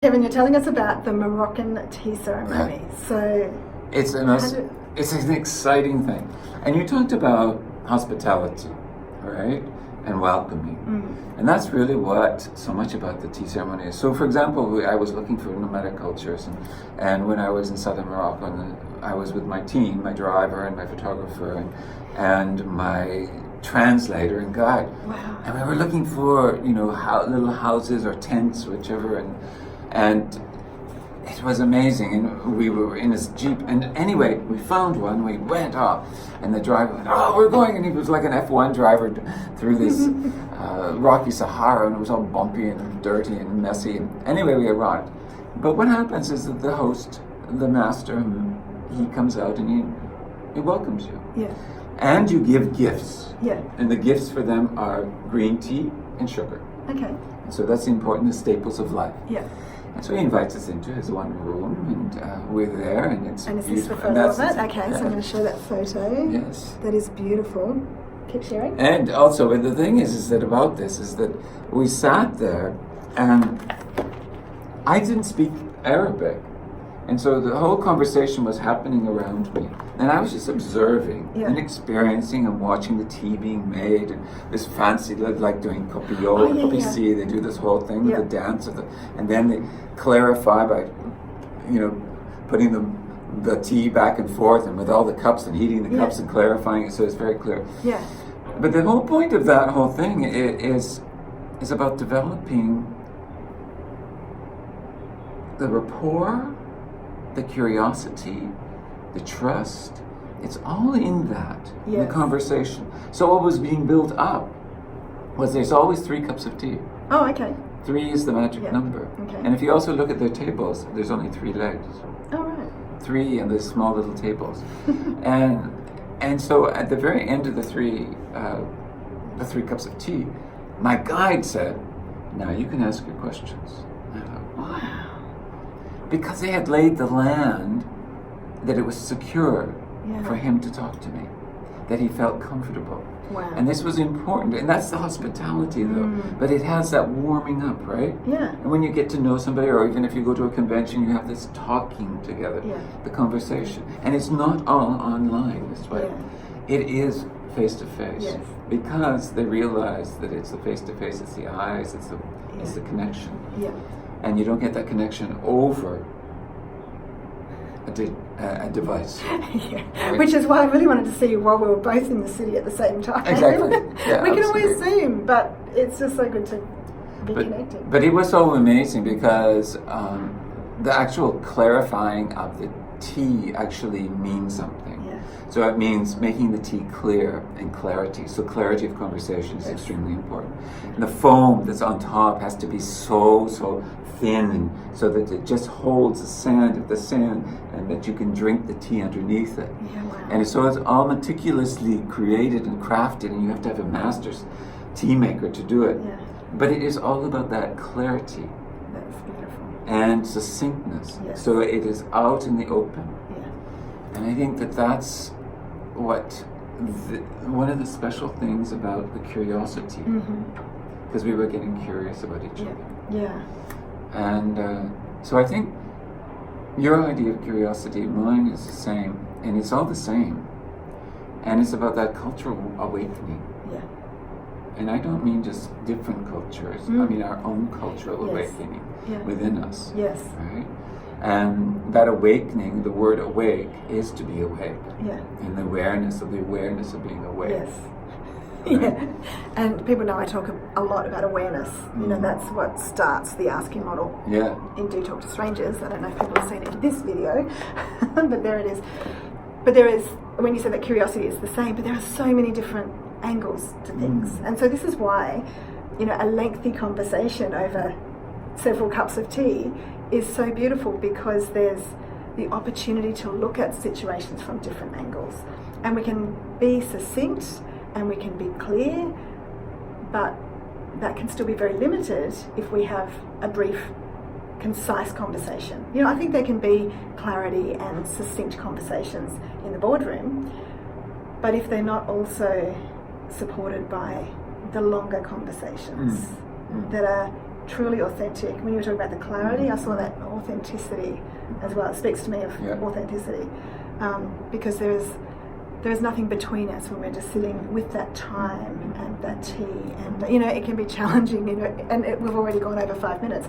Kevin, you're telling us about the Moroccan Tea Ceremony. So it's an exciting thing. And you talked about hospitality, right? And welcoming. And that's really what so much about the tea ceremony is. So for example, I was looking for nomadic cultures, and when I was in southern Morocco, I was with my team, my driver and my photographer and my translator and guide. Wow. And we were looking for, little houses or tents, whichever, and it was amazing. And we were in his Jeep, and anyway, we found one, we went up, and the driver went, "Oh, we're going," and he was like an F1 driver through this rocky Sahara, and it was all bumpy and dirty and messy. And anyway, we arrived. But what happens is that the host, the master, he comes out and he welcomes you. Yeah. And you give gifts. Yeah. And the gifts for them are green tea and sugar. Okay. So that's important, the staples of life. Yeah. And so he invites us into his one room, and we're there, and it's And is beautiful. this the photo of it? Okay, yeah. so I'm going to show that photo. Yes. That is beautiful. Keep sharing. And also, the thing is that about this is that we sat there, and I didn't speak Arabic. And so the whole conversation was happening around me. And I was just observing and experiencing and watching the tea being made, and this fancy, like doing copio, they do this whole thing with the dance of and then they clarify by, putting the tea back and forth and with all the cups and heating the cups and clarifying it so it's very clear. Yeah. But the whole point of that whole thing is about developing the rapport, the curiosity, the trust. It's all in that, in the conversation. So what was being built up was there's always 3 cups of tea. Oh, okay. 3 is the magic number. Okay. And if you also look at their tables, there's only 3 legs. Oh, right. 3 and the small little tables. and so at the very end of the 3 cups of tea, my guide said, "Now you can ask your questions." And I thought, wow. Because they had laid the land that it was secure for him to talk to me, that he felt comfortable. Wow. And this was important, and that's the hospitality though, but it has that warming up, right? Yeah. And when you get to know somebody, or even if you go to a convention, you have this talking together, the conversation. And it's not all online this way. It is face-to-face. Yes. Because they realize that it's the face-to-face, it's the eyes, it's the connection. Yeah. And you don't get that connection over a device. Right? Which is why I really wanted to see you while we were both in the city at the same time. Exactly. Yeah, we can always Zoom, but it's just so good to be connected. But it was so amazing because the actual clarifying of the tea actually means something. So it means making the tea clear and clarity. So clarity of conversation is extremely important. And the foam that's on top has to be so thin, so that it just holds the sand, and that you can drink the tea underneath it. Yeah, wow. And so it's all meticulously created and crafted, and you have to have a master's tea maker to do it. Yeah. But it is all about that clarity. That's beautiful. And succinctness. Yes. So it is out in the open. Yeah. And I think that that's one of the special things about the curiosity, because we were getting curious about each other. Yeah. And so I think your idea of curiosity, mine is the same, and it's all the same. And it's about that cultural awakening. Yeah. And I don't mean just different cultures. I mean our own cultural awakening within us. Yes. Right? And that awakening, the word awake, is to be awake. Yeah. And the awareness of being awake. Yes. Right? Yeah. And people know I talk a lot about awareness. That's what starts the asking model. Yeah. In Do Talk to Strangers. I don't know if people have seen it in this video, but there it is. But there is, when you say that curiosity is the same, but there are so many different angles to things. And so this is why, a lengthy conversation over several cups of tea is so beautiful, because there's the opportunity to look at situations from different angles, and we can be succinct and we can be clear, but that can still be very limited if we have a brief, concise conversation. I think there can be clarity and succinct conversations in the boardroom, but if they're not also supported by the longer conversations that are truly authentic. When you were talking about the clarity, I saw that authenticity as well. It speaks to me of authenticity, because there is nothing between us when we're just sitting with that time and that tea, and you know, it can be challenging, you know, and we've already gone over 5 minutes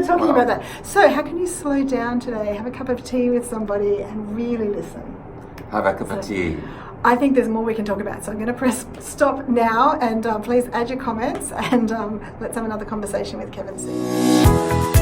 talking about that. So how can you slow down today, have a cup of tea with somebody and really listen? Have a cup of tea. I think there's more we can talk about, so I'm going to press stop now, and please add your comments, and let's have another conversation with Kevin soon.